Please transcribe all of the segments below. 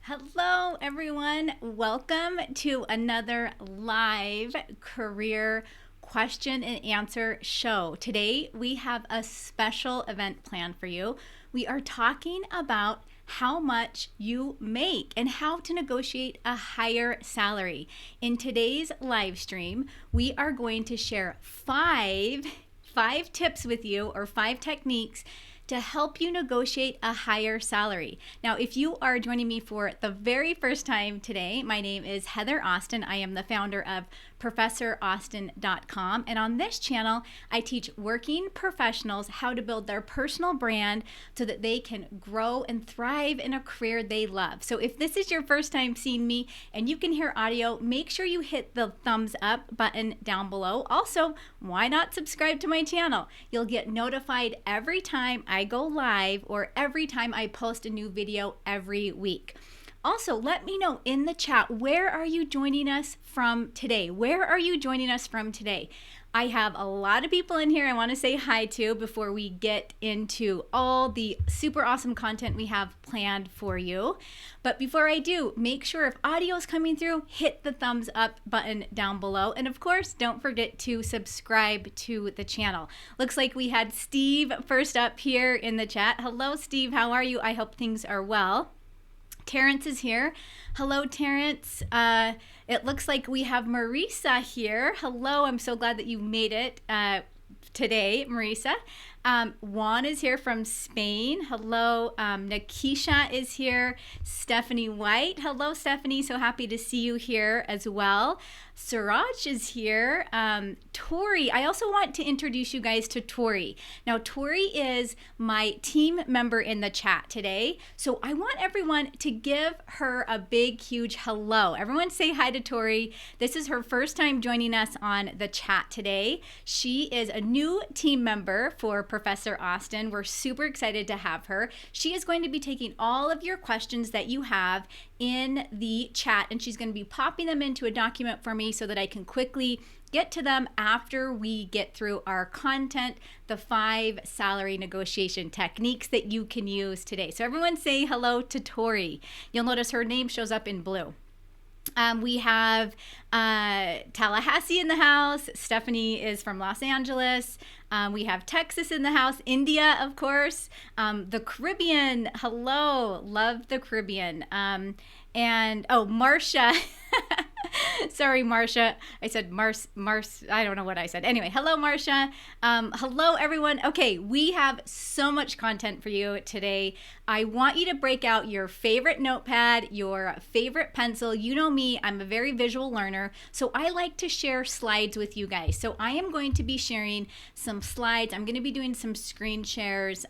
Hello, everyone. Welcome to another live career question and answer show. Today, we have a special event planned for you. We are talking about how much you make and how to negotiate a higher salary. In today's live stream, we are going to share five tips with you, or 5 techniques to help you negotiate a higher salary. Now, if you are joining me for the very first time today, my name is Heather Austin. I am the founder of ProfessorAustin.com. And on this channel, I teach working professionals how to build their personal brand so that they can grow and thrive in a career they love. So if this is your first time seeing me and you can hear audio, make sure you hit the thumbs up button down below. Also, why not subscribe to my channel? You'll get notified every time I go live or every time I post a new video every week. Also, let me know in the chat, where are you joining us from today? Where are you joining us from today? I have a lot of people in here I want to say hi to before we get into all the super awesome content we have planned for you. But before I do, make sure if audio is coming through, hit the thumbs up button down below. And of course, don't forget to subscribe to the channel. Looks like we had Steve first up here in the chat. Hello, Steve. How are you? I hope things are well. Terrence is here. Hello, Terrence. It looks like we have Marisa here. Hello, I'm so glad that you made it today, Marisa. Juan is here from Spain. Hello. Nakisha is here. Stephanie White. Hello, Stephanie. So happy to see you here as well. Suraj is here. Tori, I also want to introduce you guys to Tori. Now, Tori is my team member in the chat today. So I want everyone to give her a big, huge hello. Everyone say hi to Tori. This is her first time joining us on the chat today. She is a new team member for Professor Austin. We're super excited to have her. She is going to be taking all of your questions that you have in the chat, and she's going to be popping them into a document for me so that I can quickly get to them after we get through our content, the 5 salary negotiation techniques that you can use today. So everyone say hello to Tori. You'll notice her name shows up in blue. We have Tallahassee in the house. Stephanie is from Los Angeles. We have Texas in the house. India, of course. The Caribbean. Hello. Love the Caribbean. Marcia. Sorry, Marcia. I said Mars. I don't know what I said. Anyway, hello, Marcia. Hello, everyone. Okay, we have so much content for you today. I want you to break out your favorite notepad, your favorite pencil. You know me, I'm a very visual learner, so I like to share slides with you guys. So I am going to be sharing some slides. I'm going to be doing some screen shares.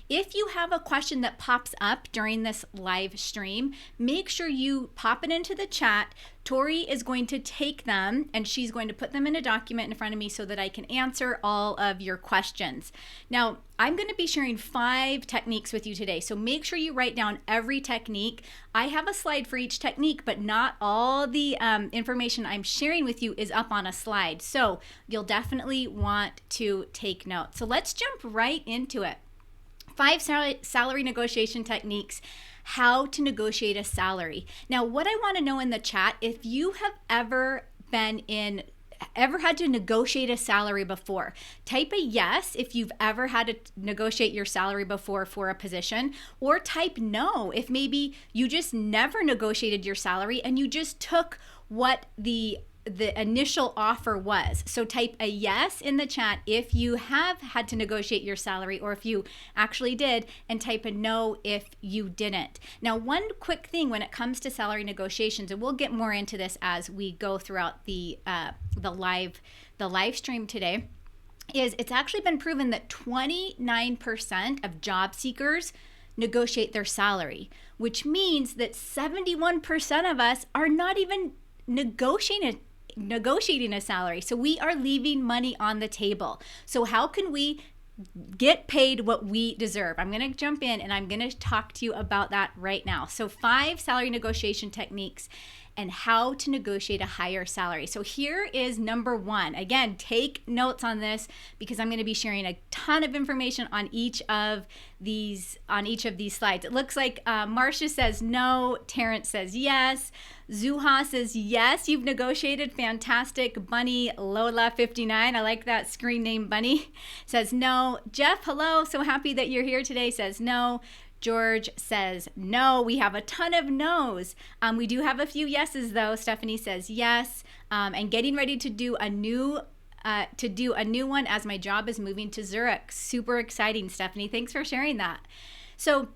If you have a question that pops up during this live stream, make sure you pop it into the chat. Tori is going to take them and she's going to put them in a document in front of me so that I can answer all of your questions. Now, I'm going to be sharing 5 techniques with you today, so make sure you write down every technique. I have a slide for each technique, but not all the information I'm sharing with you is up on a slide, so you'll definitely want to take notes. So let's jump right into it. 5 salary negotiation techniques. How to negotiate a salary. Now, what I want to know in the chat, if you have ever had to negotiate a salary before, type a yes if you've ever had to negotiate your salary before for a position, or type no if maybe you just never negotiated your salary and you just took what the initial offer was. So type a yes in the chat if you have had to negotiate your salary or if you actually did, and type a no if you didn't. Now, one quick thing when it comes to salary negotiations, and we'll get more into this as we go throughout the live stream today, is it's actually been proven that 29% of job seekers negotiate their salary, which means that 71% of us are not even negotiating a salary. So we are leaving money on the table. So how can we get paid what we deserve? I'm going to jump in and I'm going to talk to you about that right now. So 5 salary negotiation techniques. and how to negotiate a higher salary. So here is number one. Again, take notes on this because I'm going to be sharing a ton of information on each of these slides. It looks like Marcia says no, Terrence says yes, Zuha says yes, you've negotiated, fantastic. Bunny Lola 59, I like that screen name, Bunny, says no. Jeff, hello, so happy that you're here today, says no. George says no. We have a ton of no's. We do have a few yeses though. Stephanie says yes. And getting ready to do a new one as my job is moving to Zurich. Super exciting, Stephanie. Thanks for sharing that. So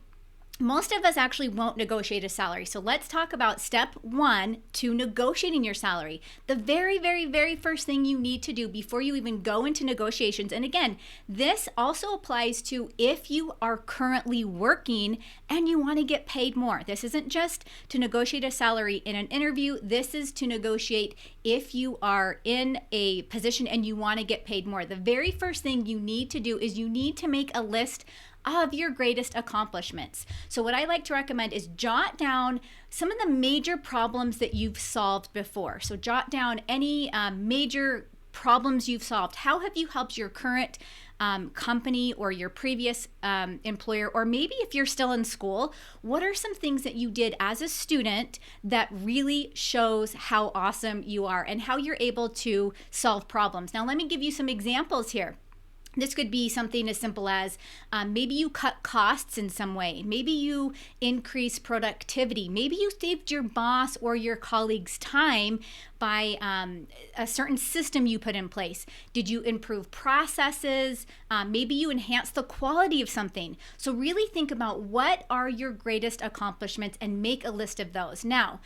most of us actually won't negotiate a salary. So let's talk about step one to negotiating your salary. The very, very, very first thing you need to do before you even go into negotiations. And again, this also applies to if you are currently working and you want to get paid more. This isn't just to negotiate a salary in an interview. This is to negotiate if you are in a position and you want to get paid more. The very first thing you need to do is you need to make a list of your greatest accomplishments. So what I like to recommend is jot down some of the major problems that you've solved before. So jot down any major problems you've solved. How have you helped your current company or your previous employer, or maybe if you're still in school, what are some things that you did as a student that really shows how awesome you are and how you're able to solve problems? Now, let me give you some examples here. This could be something as simple as maybe you cut costs in some way. Maybe you increase productivity. Maybe you saved your boss or your colleagues time by a certain system you put in place. Did you improve processes? Maybe you enhanced the quality of something. So really think about what are your greatest accomplishments and make a list of those. Now,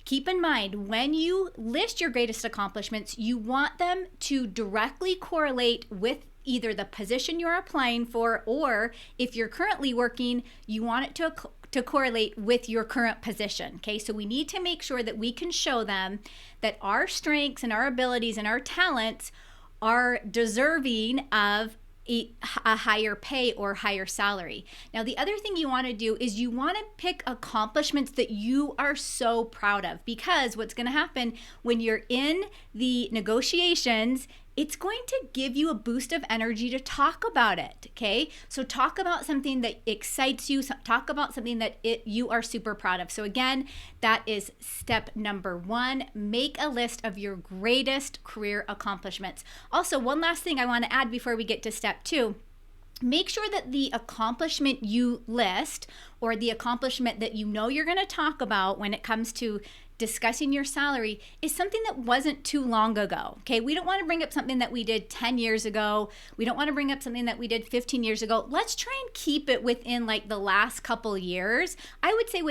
keep in mind, when you list your greatest accomplishments, you want them to directly correlate with either the position you're applying for, or if you're currently working, you want it to correlate with your current position. Okay, so we need to make sure that we can show them that our strengths and our abilities and our talents are deserving of a higher pay or higher salary. Now, the other thing you want to do is you want to pick accomplishments that you are so proud of, because what's going to happen when you're in the negotiations, it's going to give you a boost of energy to talk about it, okay? So talk about something that excites you, talk about something that you are super proud of. So again, that is step number one, make a list of your greatest career accomplishments. Also, one last thing I want to add before we get to step two. Make sure that the accomplishment you list, or the accomplishment that you know you're going to talk about when it comes to discussing your salary, is something that wasn't too long ago. Okay, we don't want to bring up something that we did 10 years ago. We don't want to bring up something that we did 15 years ago. Let's try and keep it within like the last couple years. I would say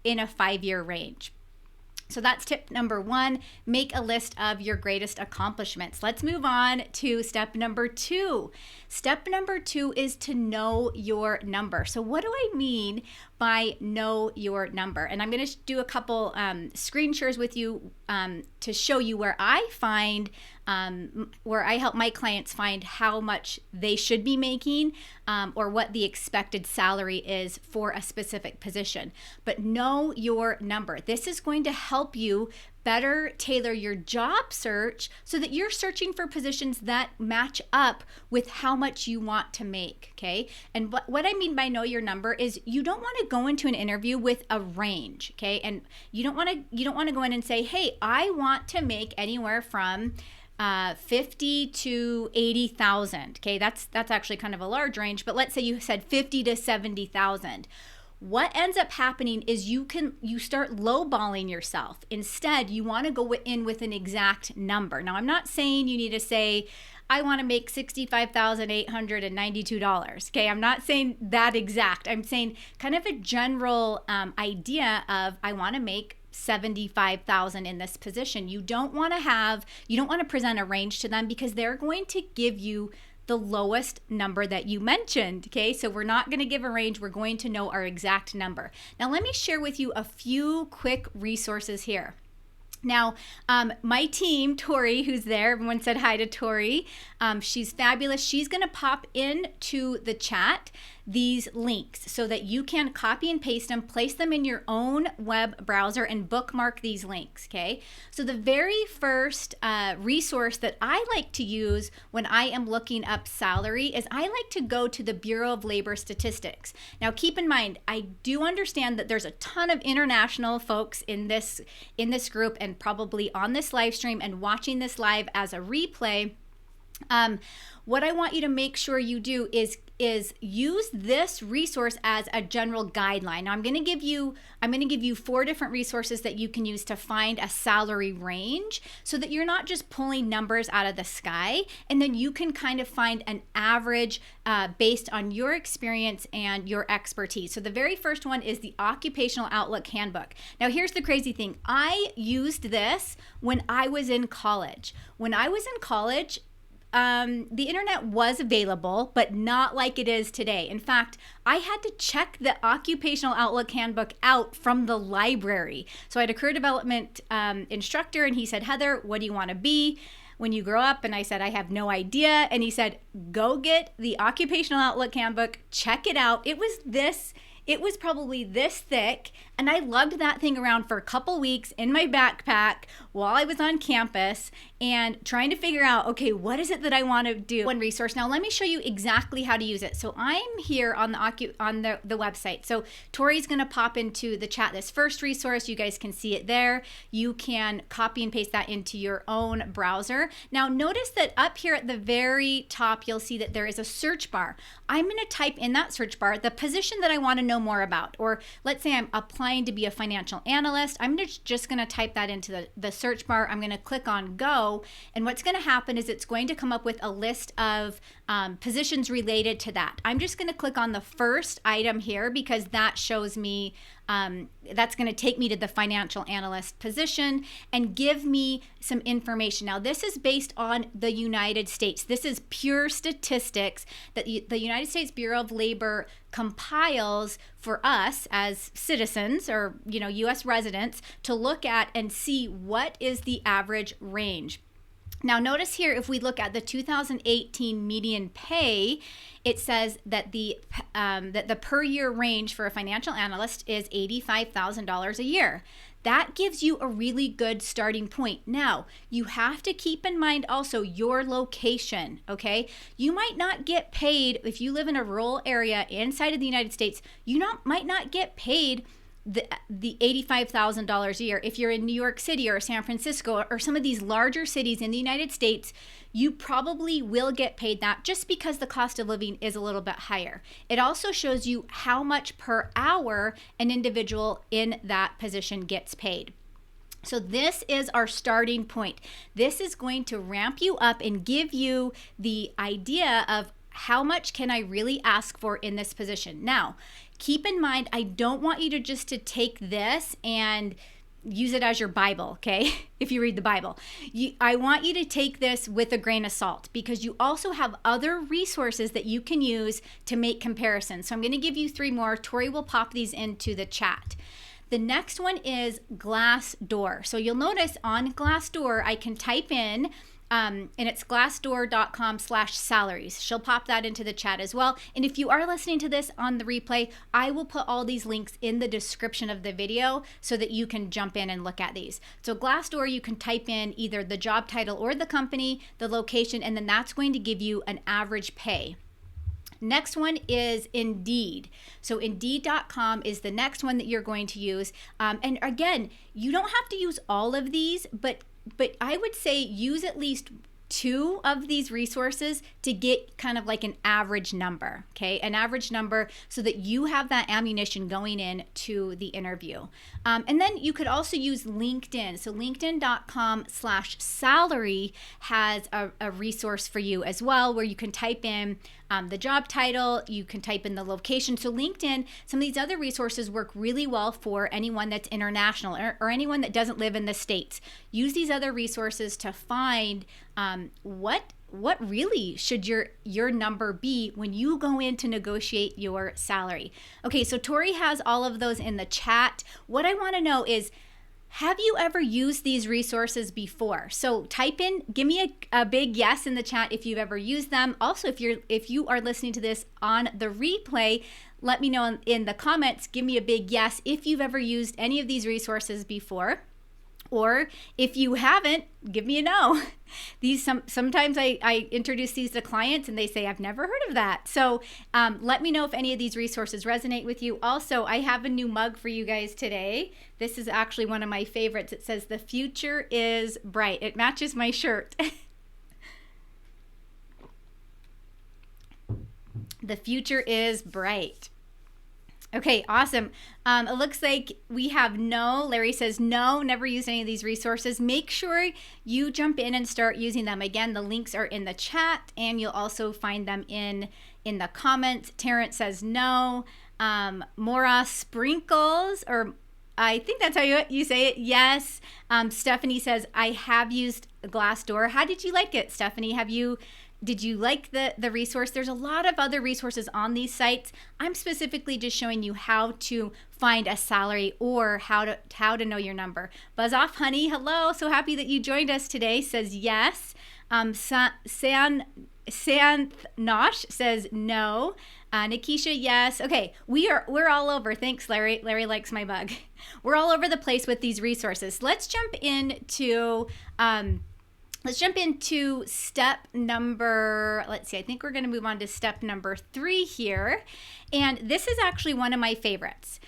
in a 5-year range. So that's tip number one, make a list of your greatest accomplishments. Let's move on to step number two. Step number two is to know your number. So what do I mean by know your number? And I'm going to do a couple screen shares with you to show you where I find, where I help my clients find how much they should be making or what the expected salary is for a specific position. But know your number. This is going to help you better tailor your job search so that you're searching for positions that match up with how much you want to make, okay? And what I mean by know your number is you don't want to go into an interview with a range, okay? And you don't want to go in and say, "Hey, I want to make anywhere from 50 to 80,000." Okay, that's actually kind of a large range, but let's say you said 50 to 70,000. What ends up happening is you start lowballing yourself. Instead, you want to go in with an exact number. Now, I'm not saying you need to say, "I want to make $65,892. Okay, I'm not saying that exact. I'm saying kind of a general idea of I want to make 75,000 in this position. You don't want to present a range to them because they're going to give you the lowest number that you mentioned, okay? So we're not going to give a range, we're going to know our exact number. Now let me share with you a few quick resources here. Now, my team, Tori, who's there, everyone said hi to Tori. She's fabulous. She's going to pop into the chat these links so that you can copy and paste them, place them in your own web browser, and bookmark these links, okay? So the very first resource that I like to use when I am looking up salary is I like to go to the Bureau of Labor Statistics. Now keep in mind, I do understand that there's a ton of international folks in this group and probably on this live stream and watching this live as a replay. What I want you to make sure you do is use this resource as a general guideline. Now I'm going to give you 4 different resources that you can use to find a salary range so that you're not just pulling numbers out of the sky, and then you can kind of find an average based on your experience and your expertise. So the very first one is the Occupational Outlook Handbook. Now here's the crazy thing. I used this when I was in college. When I was in college, the internet was available, but not like it is today. In fact, I had to check the Occupational Outlook Handbook out from the library. So I had a career development instructor, and he said, Heather, what do you want to be when you grow up? And I said, I have no idea. And he said, go get the Occupational Outlook Handbook, check it out. It was probably this thick, and I lugged that thing around for a couple weeks in my backpack while I was on campus and trying to figure out, okay, what is it that I want to do? One resource. Now let me show you exactly how to use it. So I'm here on the website. So Tori's going to pop into the chat this first resource. You guys can see it there. You can copy and paste that into your own browser. Now notice that up here at the very top, you'll see that there is a search bar. I'm going to type in that search bar the position that I want to know more about. Or let's say I'm applying to be a financial analyst. I'm just going to type that into the search bar. I'm going to click on go. And what's going to happen is it's going to come up with a list of positions related to that. I'm just going to click on the first item here because that shows me, that's going to take me to the financial analyst position and give me some information. Now, this is based on the United States. This is pure statistics that the United States Bureau of Labor compiles for us as citizens or, U.S. residents to look at and see what is the average range. Now notice here, if we look at the 2018 median pay, it says that the per year range for a financial analyst is $85,000 a year. That gives you a really good starting point. Now, you have to keep in mind also your location, okay? You might not get paid, if you live in a rural area inside of the United States, might not get paid the $85,000 a year. If you're in New York City or San Francisco or some of these larger cities in the United States, you probably will get paid that just because the cost of living is a little bit higher. It also shows you how much per hour an individual in that position gets paid. So this is our starting point. This is going to ramp you up and give you the idea of how much can I really ask for in this position. Now, keep in mind, I don't want you to just take this and use it as your Bible, okay? If you read the Bible. I want you to take this with a grain of salt because you also have other resources that you can use to make comparisons. So I'm going to give you 3 more. Tori will pop these into the chat. The next one is Glassdoor. So you'll notice on Glassdoor, I can type in and it's glassdoor.com/salaries. She'll pop that into the chat as well. And if you are listening to this on the replay, I will put all these links in the description of the video so that you can jump in and look at these. So Glassdoor, you can type in either the job title or the company, the location, and then that's going to give you an average pay. Next one is Indeed. So Indeed.com is the next one that you're going to use. And again, you don't have to use all of these, but I would say use at least 2 of these resources to get kind of like an average number, okay? An average number so that you have that ammunition going in to the interview. And then you could also use LinkedIn. So LinkedIn.com/salary has a resource for you as well where you can type in the job title, you can type in the location. So LinkedIn, some of these other resources work really well for anyone that's international or anyone that doesn't live in the States. Use these other resources to find what really should your number be when you go in to negotiate your salary. Okay, so Tori has all of those in the chat. What I want to know is, Have you ever used these resources before? So type in, give me a big yes in the chat if you've ever used them. Also, if you are listening to this on the replay, let me know in the comments, give me a big yes if you've ever used any of these resources before. Or if you haven't, give me a no. Sometimes I introduce these to clients and they say, I've never heard of that. So let me know if any of these resources resonate with you. Also, I have a new mug for you guys today. This is actually one of my favorites. It says, "The future is bright." It matches my shirt. The future is bright. Okay, awesome. It looks like we have no. Larry says no, never used any of these resources. Make sure you jump in and start using them. Again, the links are in the chat and you'll also find them in the comments. Terrence says no. Mora sprinkles, or I think that's how you say it. Yes. Stephanie says, I have used Glassdoor. How did you like it, Stephanie? Did you like the resource? There's a lot of other resources on these sites. I'm specifically just showing you how to find a salary or how to know your number. Buzz off, honey. Hello. So happy that you joined us today. Says yes. Santh Nosh says no. Nikisha, yes. Okay, we're all over. Thanks, Larry. Larry likes my bug. We're all over the place with these resources. Let's jump into step number, let's see, I think we're going to move on to step number 3 here. And this is actually one of my favorites.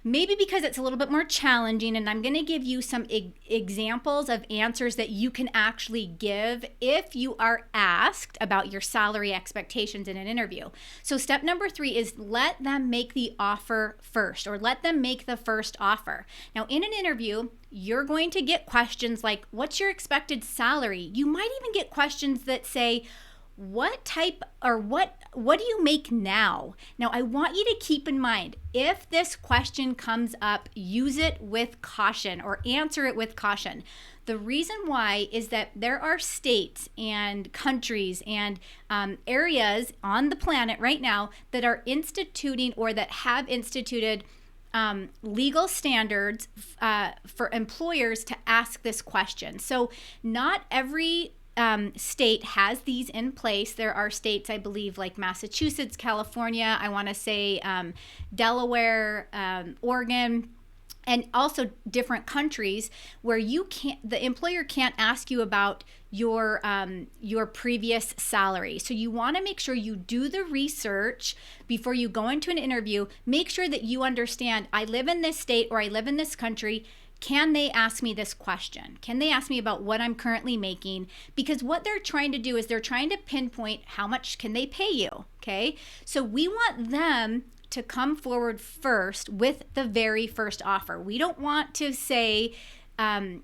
Maybe because it's a little bit more challenging, and I'm going to give you some examples of answers that you can actually give if you are asked about your salary expectations in an interview. So step number 3 is let them make the offer first, or let them make the first offer. Now, in an interview, you're going to get questions like, what's your expected salary? You might even get questions that say, what type or what do you make now? Now, I want you to keep in mind, if this question comes up, use it with caution or answer it with caution. The reason why is that there are states and countries and areas on the planet right now that are instituting or that have instituted legal standards for employers to ask this question. So not every state has these in place. There are states, I believe, like Massachusetts, California, I want to say Delaware, Oregon, and also different countries where the employer can't ask you about your previous salary. So you want to make sure you do the research before you go into an interview. Make sure that you understand, I live in this state or I live in this country. Can they ask me this question? Can they ask me about what I'm currently making? Because what they're trying to do is they're trying to pinpoint how much can they pay you, okay? So we want them to come forward first with the very first offer. We don't want to say,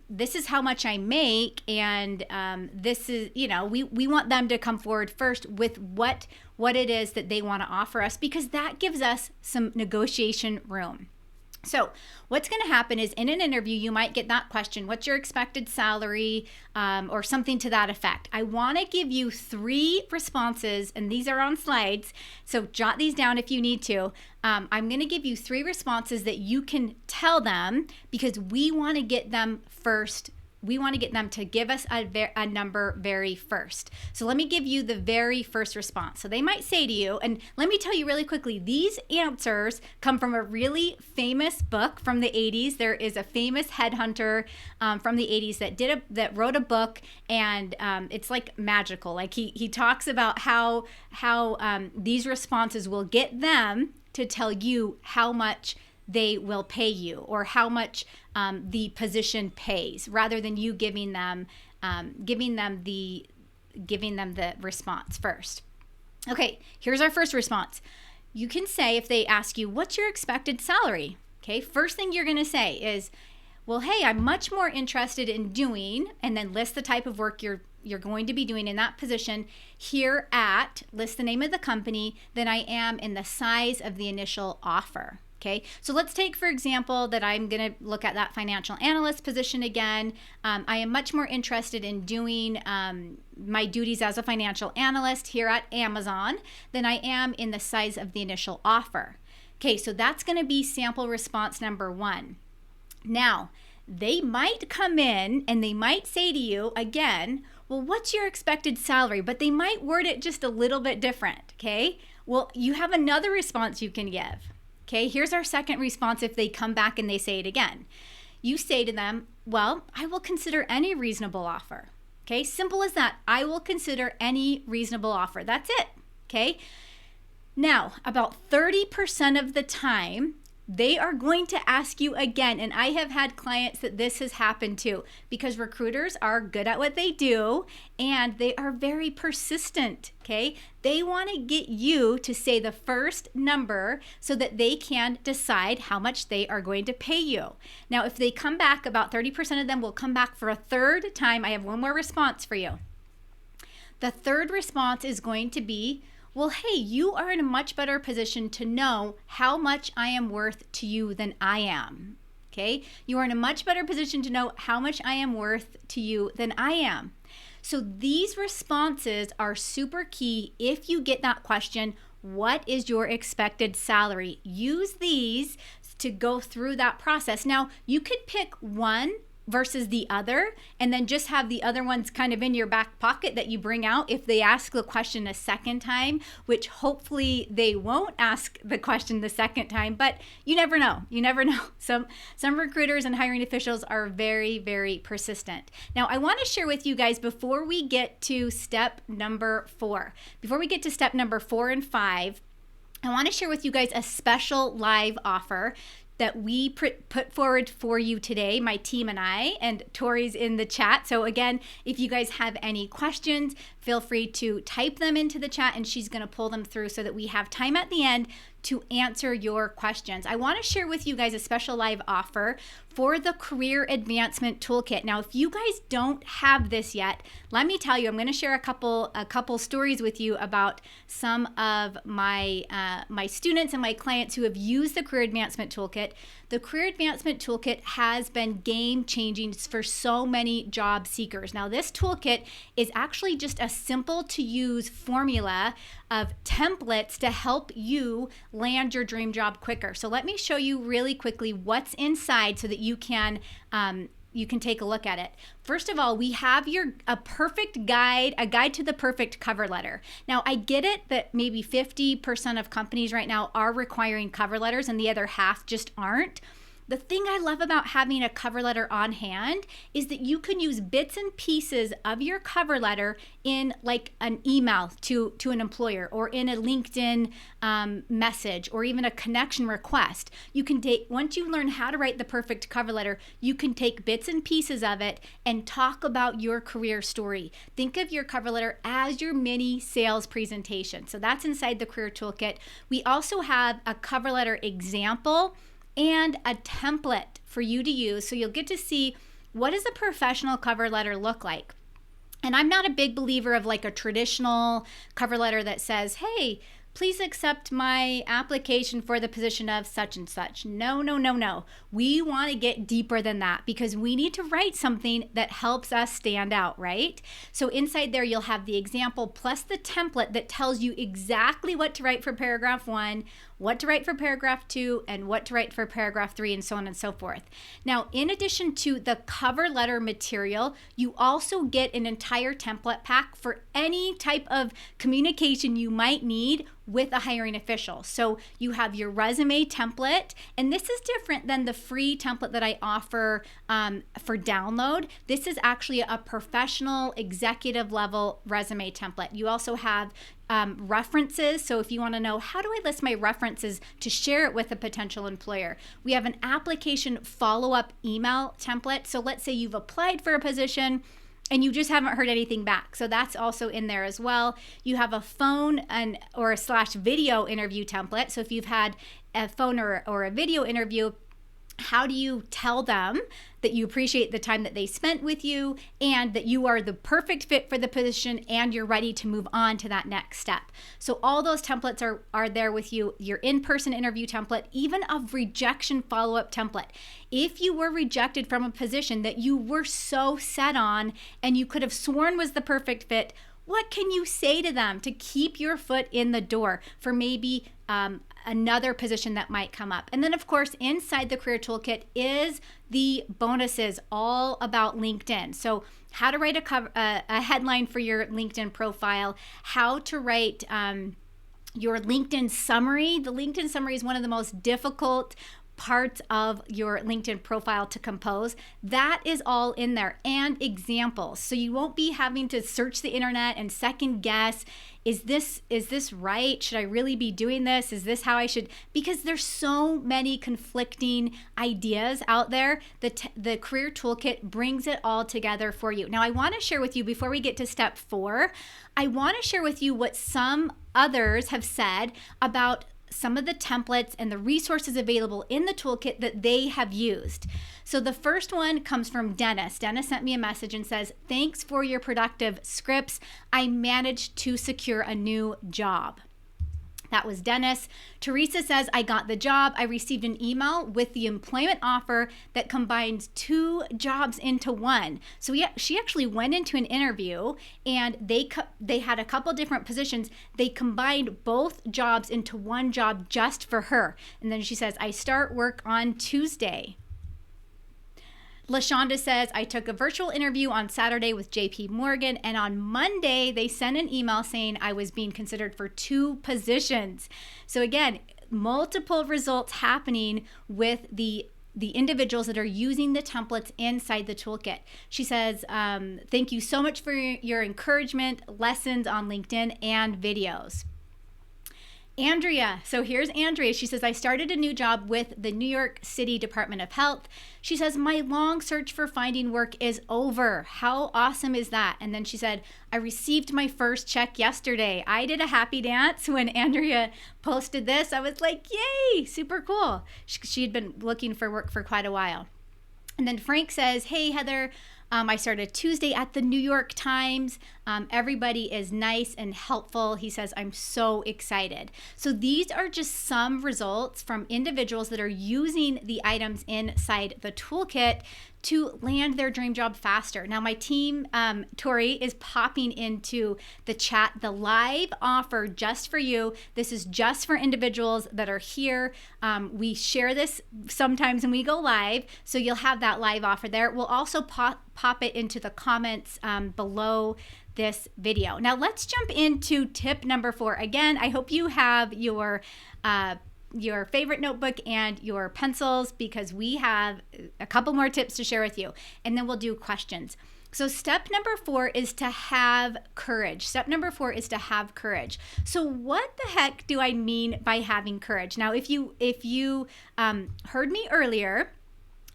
this is how much I make, and this is, we want them to come forward first with what it is that they want to offer us, because that gives us some negotiation room. So what's going to happen is in an interview, you might get that question, what's your expected salary, or something to that effect. I want to give you 3 responses, and these are on slides, so jot these down if you need to. I'm going to give you 3 responses that you can tell them, because we want to get them first. We want to get them to give us a number very first. So let me give you the very first response. So they might say to you, and let me tell you really quickly, these answers come from a really famous book from the 80s. There is a famous headhunter from the 80s that wrote a book, and it's like magical. Like he talks about how these responses will get them to tell you how much they will pay you, or how much the position pays, rather than you giving them the response first. Okay, here's our first response. You can say, if they ask you, what's your expected salary? Okay, first thing you're going to say is, well, hey, I'm much more interested in doing, and then list the type of work you're going to be doing in that position here at, list the name of the company, than I am in the size of the initial offer. Okay, so let's take, for example, that I'm going to look at that financial analyst position again. I am much more interested in doing my duties as a financial analyst here at Amazon than I am in the size of the initial offer. Okay, so that's going to be sample response number 1. Now, they might come in and they might say to you again, well, what's your expected salary? But they might word it just a little bit different, okay? Well, you have another response you can give, okay? Here's our second response if they come back and they say it again. You say to them, well, I will consider any reasonable offer, okay? Simple as that. I will consider any reasonable offer. That's it, okay? Now, about 30% of the time, they are going to ask you again. And I have had clients that this has happened to, because recruiters are good at what they do and they are very persistent, okay? They want to get you to say the first number so that they can decide how much they are going to pay you. Now, if they come back, about 30% of them will come back for a third time. I have one more response for you. The third response is going to be, well, hey, you are in a much better position to know how much I am worth to you than I am, okay? You are in a much better position to know how much I am worth to you than I am. So these responses are super key if you get that question, what is your expected salary? Use these to go through that process. Now, you could pick one versus the other, and then just have the other ones kind of in your back pocket that you bring out if they ask the question a second time, which hopefully they won't ask the question the second time, but you never know. You never know. Some recruiters and hiring officials are very, very persistent. Now, I want to share with you guys before we get to step number 4. Before we get to step number 4 and 5, I want to share with you guys a special live offer that we put forward for you today, my team and I, and Tori's in the chat. So again, if you guys have any questions, feel free to type them into the chat and she's gonna pull them through so that we have time at the end to answer your questions. I want to share with you guys a special live offer for the Career Advancement Toolkit. Now, if you guys don't have this yet, let me tell you, I'm going to share a couple stories with you about some of my my students and my clients who have used the Career Advancement Toolkit. The Career Advancement Toolkit has been game-changing for so many job seekers. Now, this toolkit is actually just a simple-to-use formula of templates to help you land your dream job quicker. So let me show you really quickly what's inside so that you can take a look at it. First of all, we have a perfect guide, a guide to the perfect cover letter. Now, I get it that maybe 50% of companies right now are requiring cover letters and the other half just aren't. The thing I love about having a cover letter on hand is that you can use bits and pieces of your cover letter in like an email to an employer or in a LinkedIn message or even a connection request. You can take, once you learn how to write the perfect cover letter, you can take bits and pieces of it and talk about your career story. Think of your cover letter as your mini sales presentation. So that's inside the Career Toolkit. We also have a cover letter example and a template for you to use. So you'll get to see what does a professional cover letter look like. And I'm not a big believer of like a traditional cover letter that says, hey, please accept my application for the position of such and such. No, no, no, no. We want to get deeper than that because we need to write something that helps us stand out, right? So inside there, you'll have the example plus the template that tells you exactly what to write for paragraph 1, what to write for paragraph 2, and what to write for paragraph 3, and so on and so forth. Now, in addition to the cover letter material, you also get an entire template pack for any type of communication you might need with a hiring official. So you have your resume template, and this is different than the free template that I offer for download. This is actually a professional executive level resume template. You also have references. So if you want to know, how do I list my references to share it with a potential employer? We have an application follow-up email template. So let's say you've applied for a position and you just haven't heard anything back. So that's also in there as well. You have a phone or a /video interview template. So if you've had a phone or a video interview, how do you tell them that you appreciate the time that they spent with you and that you are the perfect fit for the position and you're ready to move on to that next step? So all those templates are there with you. Your in-person interview template, even a rejection follow-up template. If you were rejected from a position that you were so set on and you could have sworn was the perfect fit, What can you say to them to keep your foot in the door for maybe another position that might come up? And then, of course, inside the Career Toolkit is the bonuses all about LinkedIn. So how to write a headline for your LinkedIn profile, how to write your LinkedIn summary. The LinkedIn summary is one of the most difficult parts of your LinkedIn profile to compose. That is all in there, and examples. So you won't be having to search the internet and second guess, is this right? Should I really be doing this? Is this how I should? Because there's so many conflicting ideas out there. The Career Toolkit brings it all together for you. Now, I want to share with you, before we get to step 4, I want to share with you what some others have said about some of the templates and the resources available in the toolkit that they have used. So the first one comes from Dennis. Dennis sent me a message and says, "Thanks for your productive scripts. I managed to secure a new job." That was Dennis. Teresa says, "I got the job. I received an email with the employment offer that combines 2 jobs into one." So she actually went into an interview and they had a couple different positions. They combined both jobs into one job just for her. And then she says, "I start work on Tuesday." LaShonda says, "I took a virtual interview on Saturday with JP Morgan, and on Monday, they sent an email saying I was being considered for 2 positions." So again, multiple results happening with the individuals that are using the templates inside the toolkit. She says, "Thank you so much for your encouragement, lessons on LinkedIn, and videos." Andrea, so here's Andrea. She says, "I started a new job with the New York City Department of Health." She says, "My long search for finding work is over." How awesome is that? And then she said, "I received my first check yesterday." I did a happy dance when Andrea posted this. I was like, yay, super cool. She had been looking for work for quite a while. And then Frank says, "Hey, Heather, I started Tuesday at the New York Times. Everybody is nice and helpful." He says, "I'm so excited." So these are just some results from individuals that are using the items inside the toolkit to land their dream job faster. Now, my team, Tori, is popping into the chat the live offer just for you. This is just for individuals that are here. We share this sometimes when we go live, so you'll have that live offer there. We'll also pop it into the comments below this video. Now, let's jump into tip number 4. Again, I hope you have your favorite notebook and your pencils, because we have a couple more tips to share with you, and then we'll do questions. So step number 4 is to have courage. Step number 4 is to have courage. So what the heck do I mean by having courage? Now, if you heard me earlier,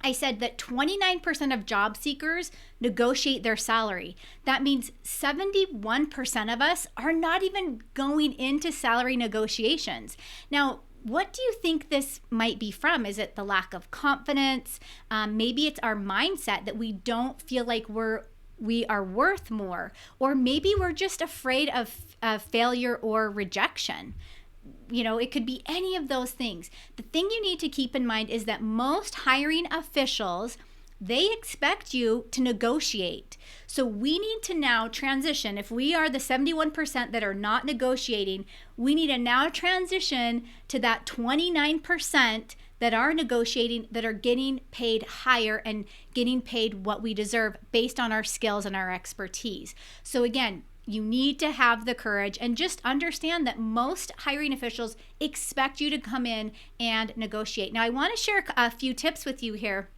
I said that 29% of job seekers negotiate their salary. That means 71% of us are not even going into salary negotiations. Now, what do you think this might be from? Is it the lack of confidence? Maybe it's our mindset that we don't feel like we are worth more, or maybe we're just afraid of failure or rejection. You know, it could be any of those things. The thing you need to keep in mind is that most hiring officials, they expect you to negotiate. So we need to now transition. If we are the 71% that are not negotiating, we need to now transition to that 29% that are negotiating, that are getting paid higher and getting paid what we deserve based on our skills and our expertise. So again, you need to have the courage, and just understand that most hiring officials expect you to come in and negotiate. Now, I want to share a few tips with you here.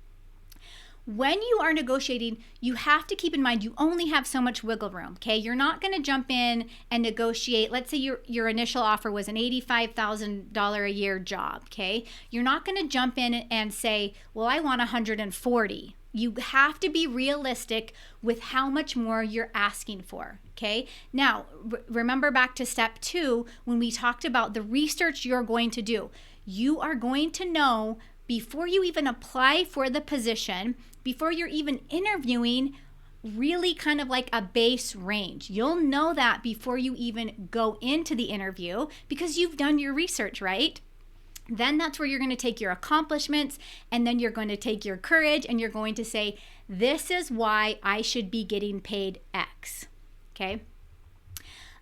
When you are negotiating, you have to keep in mind you only have so much wiggle room, okay? You're not going to jump in and negotiate. Let's say your initial offer was an $85,000 a year job, okay? You're not going to jump in and say, well, I want 140. You have to be realistic with how much more you're asking for, okay? Now, remember back to step 2 when we talked about the research you're going to do. You are going to know before you even apply for the position, before you're even interviewing, really kind of like a base range. You'll know that before you even go into the interview, because you've done your research, right? Then that's where you're going to take your accomplishments, and then you're going to take your courage, and you're going to say, this is why I should be getting paid X, okay?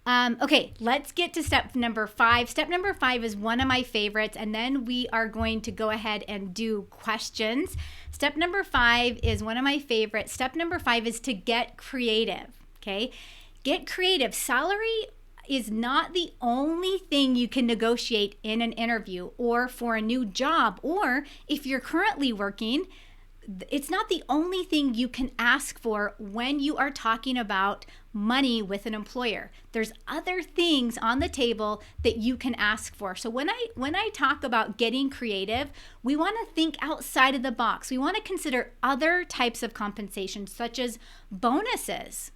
Okay, let's get to step number 5. Step number 5 is one of my favorites, and then we are going to go ahead and do questions. Step number 5 is one of my favorites. Step number 5 is to get creative, okay? Get creative. Salary is not the only thing you can negotiate in an interview or for a new job, or if you're currently working, it's not the only thing you can ask for when you are talking about money with an employer. There's other things on the table that you can ask for. So when I talk about getting creative, we want to think outside of the box. We want to consider other types of compensation, such as bonuses.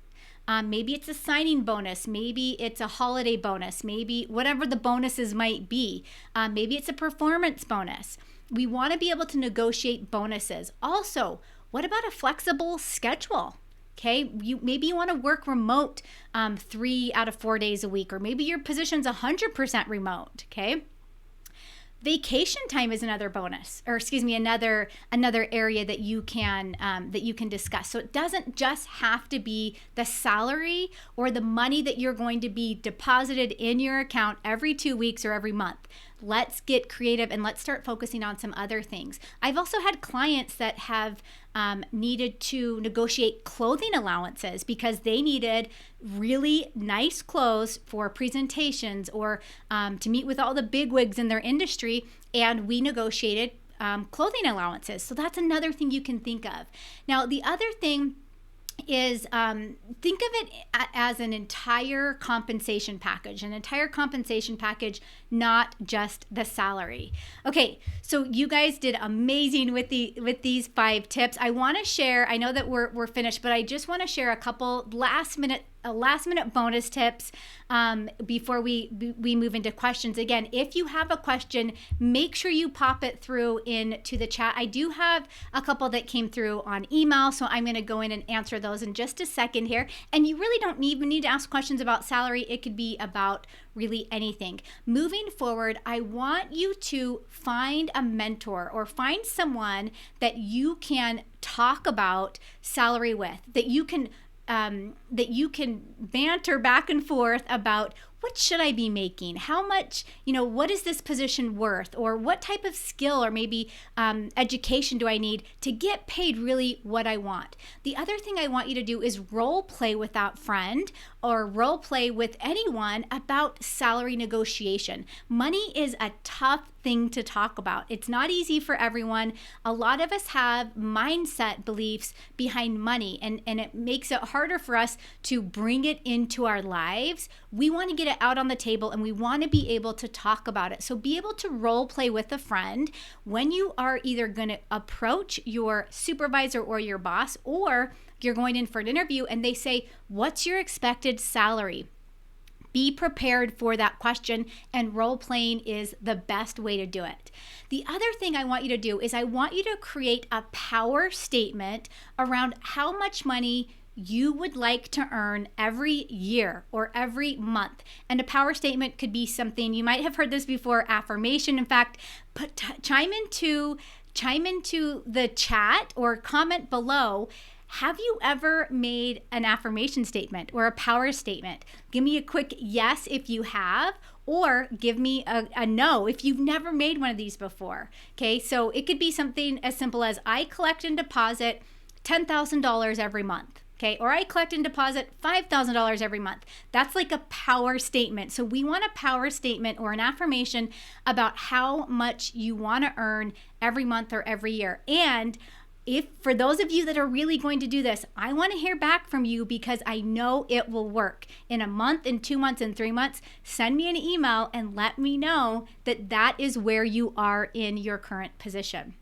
Maybe it's a signing bonus. Maybe it's a holiday bonus. Maybe whatever the bonuses might be. Maybe it's a performance bonus. We want to be able to negotiate bonuses. Also, what about a flexible schedule? Okay, maybe you want to work remote 3 out of 4 days a week, or maybe your position's 100% remote. Okay. Vacation time is another bonus, or excuse me, another area that you can discuss. So it doesn't just have to be the salary or the money that you're going to be deposited in your account every 2 weeks or every month. Let's get creative and let's start focusing on some other things. I've also had clients that have needed to negotiate clothing allowances because they needed really nice clothes for presentations or to meet with all the bigwigs in their industry, and we negotiated clothing allowances. So that's another thing you can think of. Now, the other thing is think of it as an entire compensation package, not just the salary. Okay, so you guys did amazing with these 5 tips. I want to share, I know that we're finished, but I just want to share a couple last minute bonus tips before we move into questions. Again, if you have a question, make sure you pop it through into the chat. I do have a couple that came through on email, so I'm going to go in and answer those in just a second here. And you really don't even need to ask questions about salary. It could be about really anything. Moving forward, I want you to find a mentor or find someone that you can talk about salary with, that you can banter back and forth about what should I be making? How much, what is this position worth? Or what type of skill or maybe education do I need to get paid really what I want? The other thing I want you to do is role play with that friend or role play with anyone about salary negotiation. Money is a tough thing to talk about. It's not easy for everyone. A lot of us have mindset beliefs behind money, and it makes it harder for us to bring it into our lives. We want to get it out on the table and we want to be able to talk about it. So be able to role play with a friend when you are either going to approach your supervisor or your boss, or you're going in for an interview and they say, "What's your expected salary?" Be prepared for that question, and role playing is the best way to do it. The other thing I want you to do is I want you to create a power statement around how much money you would like to earn every year or every month. And a power statement could be something, you might have heard this before, affirmation. In fact, chime into the chat or comment below. Have you ever made an affirmation statement or a power statement? Give me a quick yes if you have, or give me a no if you've never made one of these before. Okay, so it could be something as simple as I collect and deposit $10,000 every month. Okay, or I collect and deposit $5,000 every month. That's like a power statement. So we want a power statement or an affirmation about how much you want to earn every month or every year. And if for those of you that are really going to do this, I want to hear back from you because I know it will work. In a month, in 2 months, in 3 months, send me an email and let me know that that is where you are in your current position.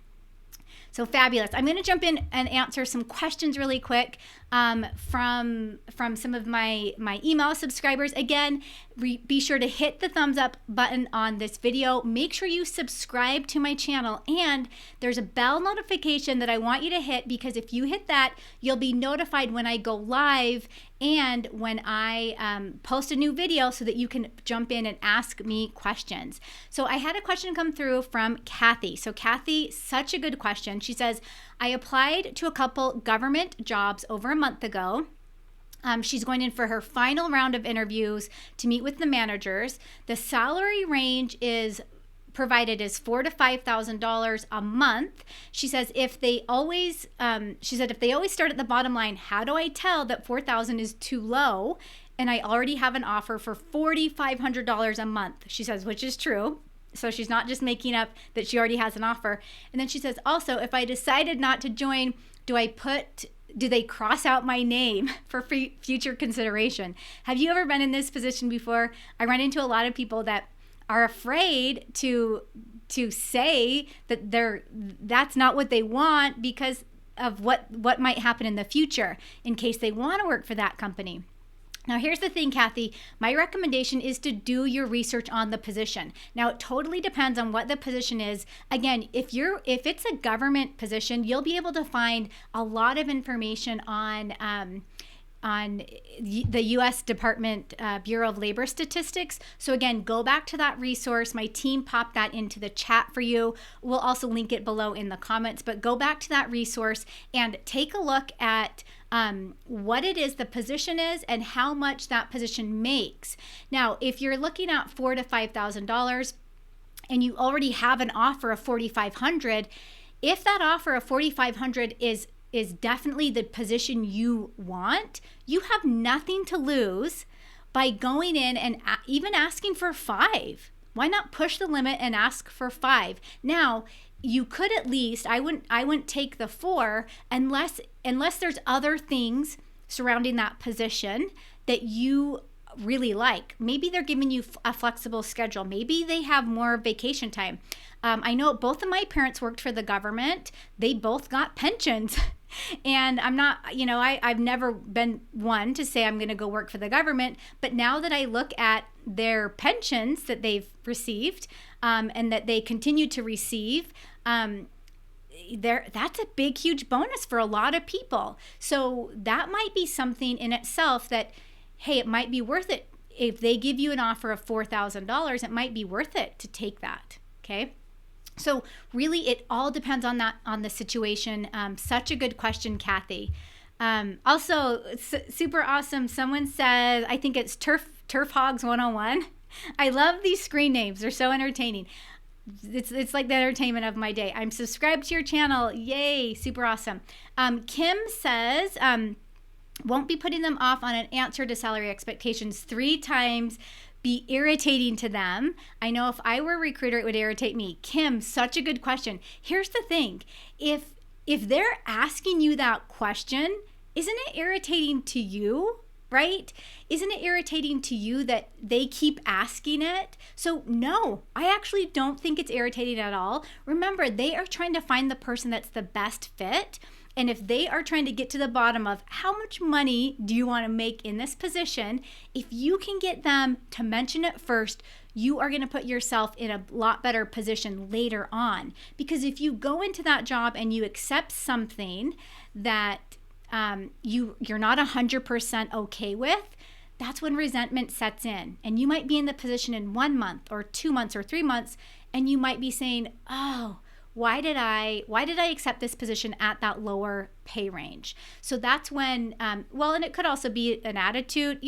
So fabulous. I'm going to jump in and answer some questions really quick from some of my email subscribers. Again, be sure to hit the thumbs up button on this video. Make sure you subscribe to my channel, and there's a bell notification that I want you to hit, because if you hit that, you'll be notified when I go live and when I post a new video, so that you can jump in and ask me questions. So I had a question come through from Kathy. So Kathy, such a good question. She says, I applied to a couple government jobs over a month ago. She's going in for her final round of interviews to meet with the managers. The salary range is provided is $4,000 to $5,000 a month. She says if they always start at the bottom line, how do I tell that $4,000 is too low? And I already have an offer for $4,500 a month. She says, which is true. So she's not just making up that she already has an offer. And then she says, also, if I decided not to join, do they cross out my name for future consideration? Have you ever been in this position before? I run into a lot of people that are afraid to say that that's not what they want because of what might happen in the future in case they want to work for that company. Now, here's the thing, Kathy. My recommendation is to do your research on the position. Now, it totally depends on what the position is. Again, if it's a government position, you'll be able to find a lot of information on the U.S. Department Bureau of Labor Statistics. So again, go back to that resource. My team popped that into the chat for you. We'll also link it below in the comments, but go back to that resource and take a look at what it is the position is and how much that position makes. Now, if you're looking at $4,000 to $5,000 and you already have an offer of $4,500, if that offer of $4,500 is definitely the position you want, you have nothing to lose by going in and even asking for $5,000. Why not push the limit and ask for $5,000? Now, you could at least, I wouldn't take the $4,000 unless there's other things surrounding that position that you really like. Maybe they're giving you a flexible schedule. Maybe they have more vacation time. I know both of my parents worked for the government. They both got pensions. And I'm not, I've never been one to say I'm going to go work for the government. But now that I look at their pensions that they've received and that they continue to receive, that's a big, huge bonus for a lot of people. So that might be something in itself that, hey, it might be worth it. If they give you an offer of $4,000, it might be worth it to take that. Okay. So really, it all depends on the situation. Such a good question, Kathy. Also, super awesome. Someone says, I think it's Turf Hogs 101. I love these screen names. They're so entertaining. It's like the entertainment of my day. I'm subscribed to your channel. Yay, super awesome. Kim says, won't be putting them off on an answer to salary expectations 3 times. Be irritating to them. I know if I were a recruiter, it would irritate me. Kim, such a good question. Here's the thing. If they're asking you that question, isn't it irritating to you, right? Isn't it irritating to you that they keep asking it? So no, I actually don't think it's irritating at all. Remember, they are trying to find the person that's the best fit. And if they are trying to get to the bottom of how much money do you want to make in this position, if you can get them to mention it first, you are going to put yourself in a lot better position later on. Because if you go into that job and you accept something that you're not 100% okay with, that's when resentment sets in. And you might be in the position in 1 month or 2 months or 3 months, and you might be saying, oh, why did I accept this position at that lower pay range? So that's when, and it could also be an attitude.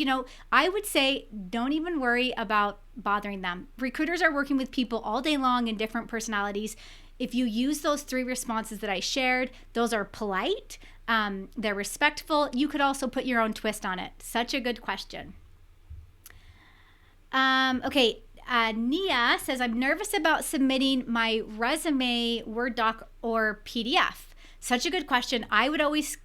I would say don't even worry about bothering them. Recruiters are working with people all day long in different personalities. If you use those 3 responses that I shared, those are polite, they're respectful. You could also put your own twist on it. Such a good question. Okay. Nia says, I'm nervous about submitting my resume, Word doc, or PDF. Such a good question. I would always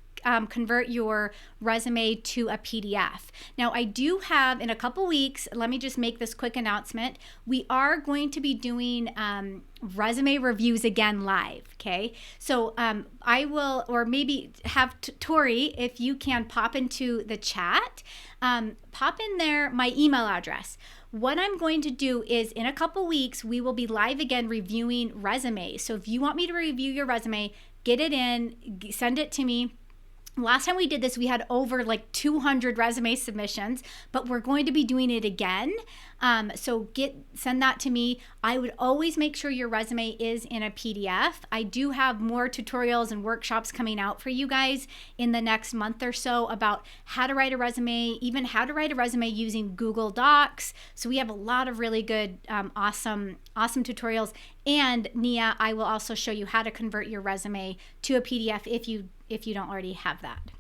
convert your resume to a PDF. Now, I do have in a couple weeks, let me just make this quick announcement. We are going to be doing resume reviews again live, okay? So I will, or maybe have Tori, if you can pop into the chat, pop in there my email address. What I'm going to do is in a couple weeks, we will be live again reviewing resumes. So if you want me to review your resume, get it in, send it to me. Last time we did this, we had over like 200 resume submissions, but we're going to be doing it again. So send that to me. I would always make sure your resume is in a PDF. I do have more tutorials and workshops coming out for you guys in the next month or so about how to write a resume, even how to write a resume using Google Docs. So we have a lot of really good, awesome tutorials. And Nia, I will also show you how to convert your resume to a PDF if you don't already have that.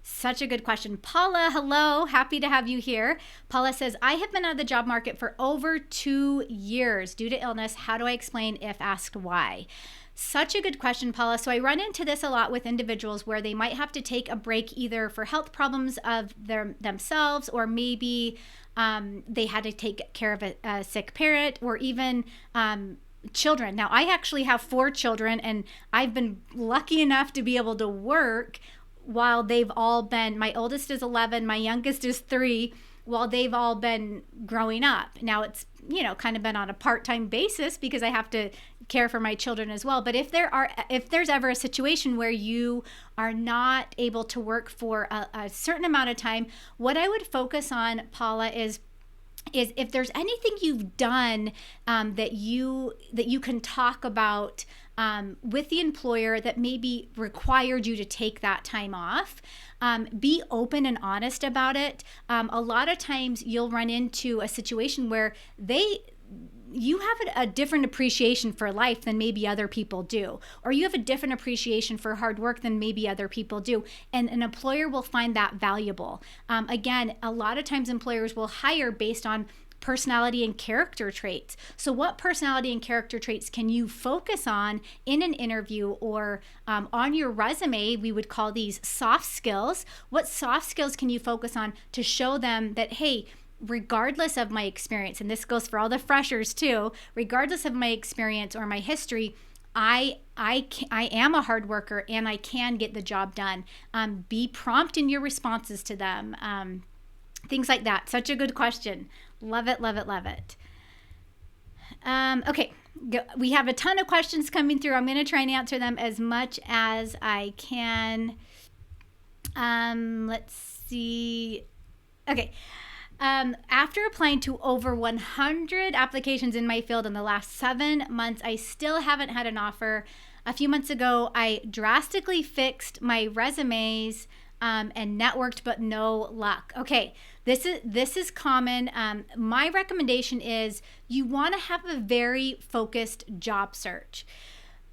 Such a good question. Paula, hello. Happy to have you here. Paula says, I have been out of the job market for over 2 years due to illness. How do I explain if asked why? Such a good question, Paula. So I run into this a lot with individuals where they might have to take a break either for health problems of themselves, or maybe they had to take care of a sick parent, or even children. Now, I actually have 4 children, and I've been lucky enough to be able to work while they've all been, my oldest is 11, my youngest is 3, while they've all been growing up. Now it's, kind of been on a part-time basis because I have to care for my children as well. But if there's ever a situation where you are not able to work for a certain amount of time, what I would focus on, Paula, is if there's anything you've done that you can talk about with the employer that maybe required you to take that time off, be open and honest about it. A lot of times you'll run into a situation where you have a different appreciation for life than maybe other people do, or you have a different appreciation for hard work than maybe other people do, and an employer will find that valuable. Again, a lot of times employers will hire based on personality and character traits. So what personality and character traits can you focus on in an interview or on your resume? We would call these soft skills. What soft skills can you focus on to show them that, hey, regardless of my experience, and this goes for all the freshers too, regardless of my experience or my history, I am a hard worker and I can get the job done. Be prompt in your responses to them. Things like that. Such a good question. Love it, love it, love it. Okay, we have a ton of questions coming through. I'm going to try and answer them as much as I can. Let's see. Okay. After applying to over 100 applications in my field in the last 7 months, I still haven't had an offer. A few months ago, I drastically fixed my resumes and networked, but no luck. Okay, this is common. My recommendation is you want to have a very focused job search.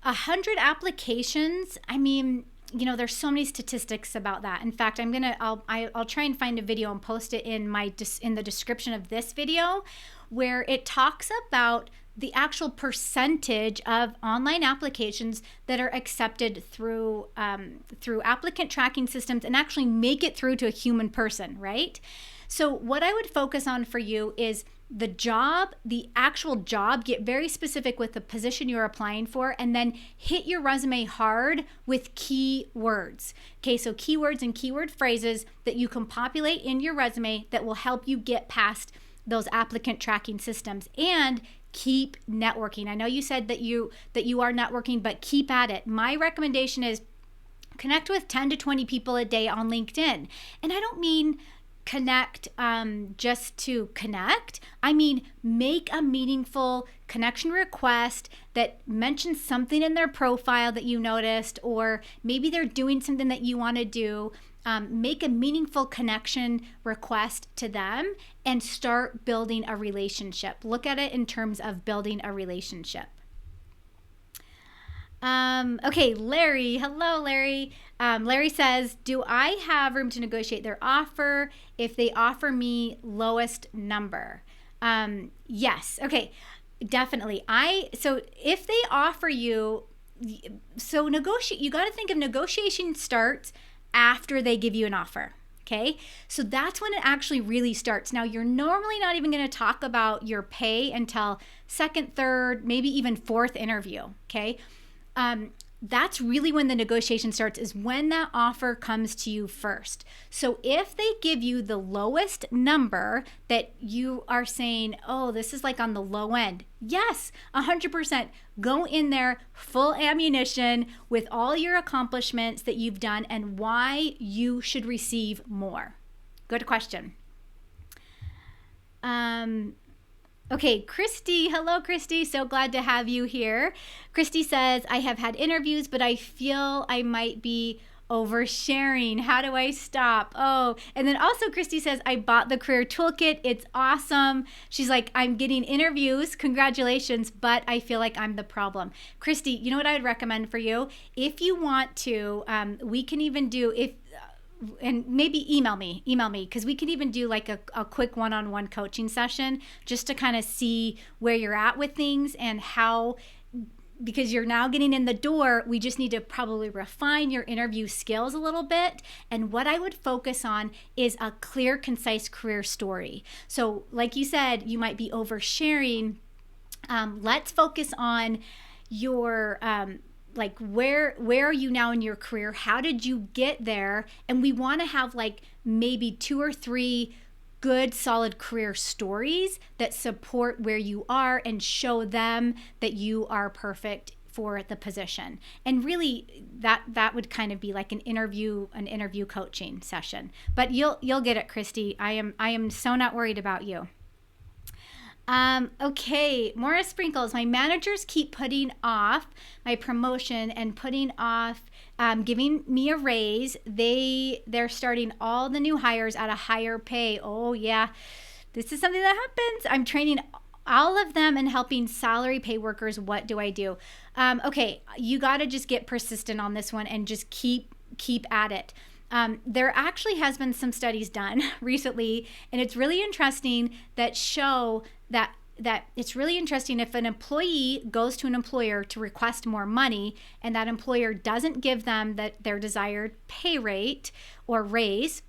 100 applications, I mean, there's so many statistics about that. In fact, I'll try and find a video and post it in the description of this video, where it talks about the actual percentage of online applications that are accepted through applicant tracking systems and actually make it through to a human person, right? So what I would focus on for you is the actual job. Get very specific with the position you're applying for, and then hit your resume hard with keywords. Okay, so keywords and keyword phrases that you can populate in your resume that will help you get past those applicant tracking systems. And keep networking. I know you said that you are networking, but keep at it. My recommendation is connect with 10 to 20 people a day on LinkedIn. And I don't mean connect just to connect. I mean, make a meaningful connection request that mentions something in their profile that you noticed, or maybe they're doing something that you want to do. Make a meaningful connection request to them and start building a relationship. Look at it in terms of building a relationship. Okay, Larry. Hello, Larry. Larry says, do I have room to negotiate their offer if they offer me lowest number? Yes. Okay, definitely. So if they offer you, you got to think of negotiation starts after they give you an offer. Okay, so that's when it actually really starts. Now, you're normally not even going to talk about your pay until second, third, maybe even fourth interview. Okay. that's really when the negotiation starts, is when that offer comes to you first. So if they give you the lowest number that you are saying, oh, this is like on the low end, yes, 100%. Go in there full ammunition with all your accomplishments that you've done and why you should receive more. Good question. Okay, Christy. Hello, Christy. So glad to have you here. Christy says, I have had interviews, but I feel I might be oversharing. How do I stop? Oh, and then also Christy says, I bought the Career Toolkit. It's awesome. She's like, I'm getting interviews. Congratulations, but I feel like I'm the problem. Christy, you know what I would recommend for you? If you want to, we can even do, and maybe email me because we could even do like a quick one-on-one coaching session just to kind of see where you're at with things and how, because you're now getting in the door, we just need to probably refine your interview skills a little bit. And what I would focus on is a clear, concise career story. So like you said, you might be oversharing. Let's focus on your like where are you now in your career? How did you get there? And we want to have like maybe 2 or 3 good solid career stories that support where you are and show them that you are perfect for the position. And really that would kind of be like an interview coaching session. But you'll get it, Christy. I am so not worried about you. Okay, Morris Sprinkles. My managers keep putting off my promotion and putting off giving me a raise. They're starting all the new hires at a higher pay. Oh yeah, this is something that happens. I'm training all of them and helping salary pay workers. What do I do? Okay, you got to just get persistent on this one and just keep at it. There actually has been some studies done recently, and it's really interesting that show that it's really interesting if an employee goes to an employer to request more money and that employer doesn't give them their desired pay rate or raise.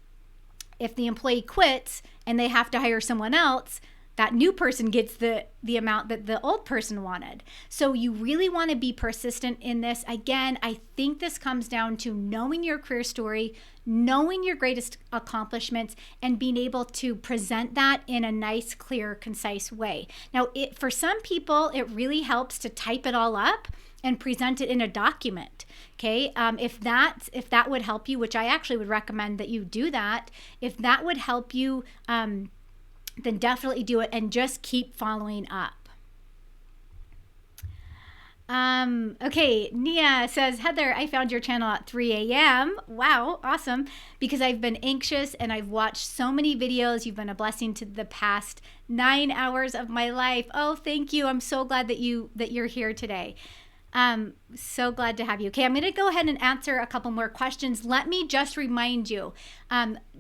If the employee quits and they have to hire someone else, that new person gets the amount that the old person wanted. So you really want to be persistent in this. Again, I think this comes down to knowing your career story, knowing your greatest accomplishments, and being able to present that in a nice, clear, concise way. Now, for some people, it really helps to type it all up and present it in a document. Okay, if that would help you, which I actually would recommend that you do that. If that would help you, then definitely do it and just keep following up. Okay, Nia says, Heather, I found your channel at 3 a.m. Wow, awesome. Because I've been anxious and I've watched so many videos. You've been a blessing to the past 9 hours of my life. Oh, thank you. I'm so glad that you're here today. So glad to have you. Okay, I'm going to go ahead and answer a couple more questions. Let me just remind you,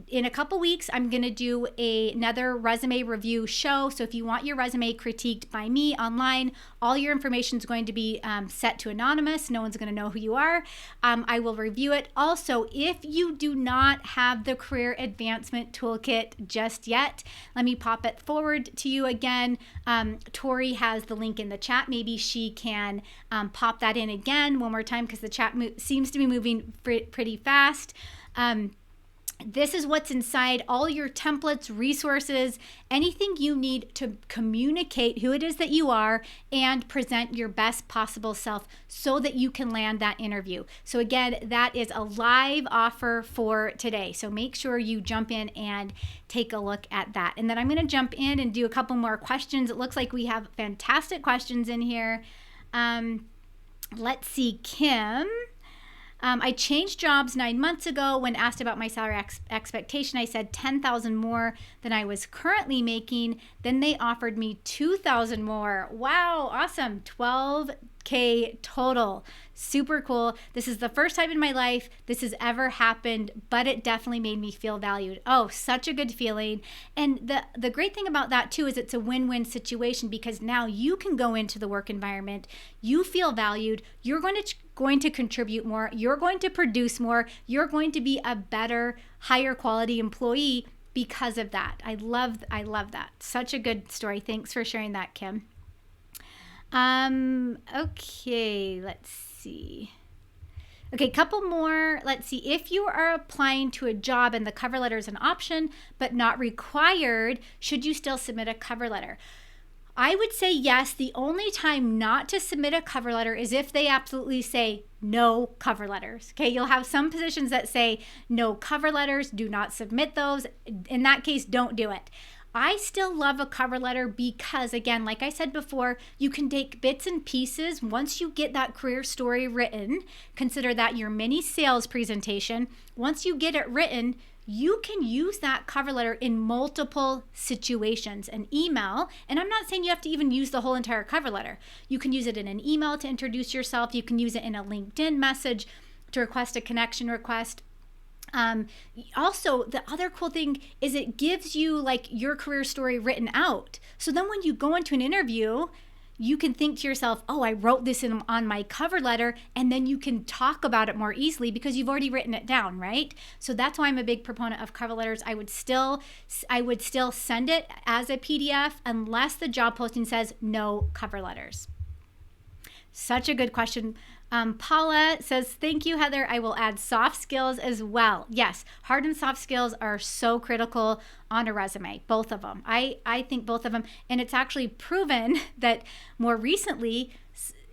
in a couple weeks, I'm going to do another resume review show. So if you want your resume critiqued by me online, all your information is going to be set to anonymous. No one's going to know who you are. I will review it. Also, if you do not have the Career Advancement Toolkit just yet, let me pop it forward to you again. Tori has the link in the chat. Maybe she can pop that in again one more time because the chat seems to be moving pretty fast. This is what's inside all your templates, resources, anything you need to communicate who it is that you are and present your best possible self so that you can land that interview. So again, that is a live offer for today. So make sure you jump in and take a look at that. And then I'm going to jump in and do a couple more questions. It looks like we have fantastic questions in here. Let's see, Kim. I changed jobs 9 months ago. When asked about my salary expectation, I said 10,000 more than I was currently making. Then they offered me 2,000 more. Wow, awesome. 12K total. Super cool. This is the first time in my life this has ever happened, but it definitely made me feel valued. Oh, such a good feeling. And the great thing about that too is it's a win-win situation because now you can go into the work environment, you feel valued, you're going to contribute more, you're going to produce more, you're going to be a better, higher quality employee because of that. I love that. Such a good story. Thanks for sharing that, Kim. Okay, let's see. Okay, couple more. Let's see. If you are applying to a job and the cover letter is an option but not required, should you still submit a cover letter? I would say yes. The only time not to submit a cover letter is if they absolutely say no cover letters. Okay, you'll have some positions that say no cover letters, do not submit those. In that case, don't do it. I still love a cover letter because, again, like I said before, you can take bits and pieces. Once you get that career story written, consider that your mini sales presentation. Once you get it written, you can use that cover letter in multiple situations. An email, and I'm not saying you have to even use the whole entire cover letter. You can use it in an email to introduce yourself. You can use it in a LinkedIn message to request a connection request. Also, the other cool thing is it gives you like your career story written out. So then when you go into an interview, you can think to yourself, oh, I wrote this on my cover letter, and then you can talk about it more easily because you've already written it down, right? So that's why I'm a big proponent of cover letters. I would still send it as a PDF unless the job posting says no cover letters. Such a good question. Paula says, thank you, Heather. I will add soft skills as well. Yes, hard and soft skills are so critical on a resume, both of them. I think both of them. And it's actually proven that more recently,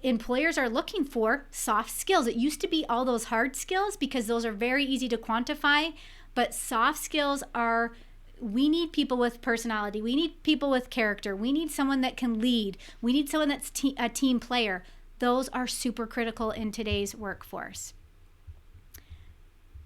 employers are looking for soft skills. It used to be all those hard skills because those are very easy to quantify, but soft skills are, we need people with personality. We need people with character. We need someone that can lead. We need someone that's a team player. Those are super critical in today's workforce.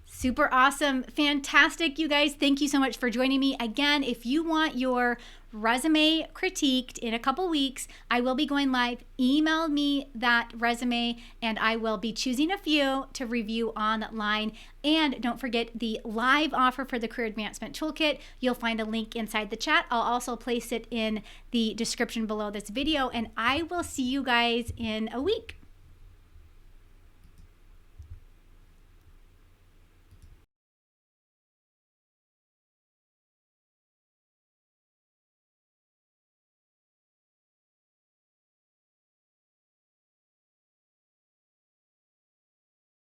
Super awesome. Fantastic, you guys. Thank you so much for joining me. Again, if you want your resume critiqued in a couple weeks, I will be going live. Email me that resume and I will be choosing a few to review online. And don't forget the live offer for the Career Advancement Toolkit. You'll find a link inside the chat. I'll also place it in the description below this video, and I will see you guys in a week.